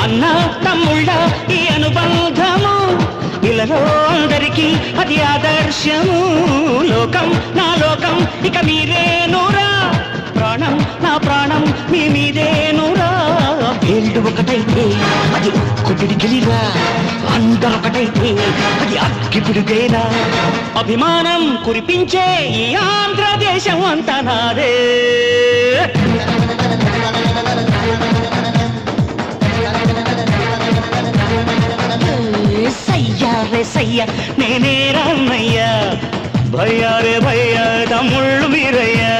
అన్న తమ్ముళ్ళ ఈ అనుబంధము ఇలలో అందరికీ అది ఆదర్శము. లోకం నా లోకం ఇక మీరేనురా, ప్రాణం నా ప్రాణం మీ మీదేనురా. వేళ్ళు ఒకటైతే అది ఉక్కు పిడికిలిరా, అందరొకటైతే అది అగ్గి పిడుగేరా. అభిమానం కురిపించే ఈ ఆంధ్రదేశం అంతా నాదే. సయ్యా రే సయ్యా నేనే రామయ్యా, భయ్యా రే భయ్యా తమ్ముళ్ళు మీరయ్యా.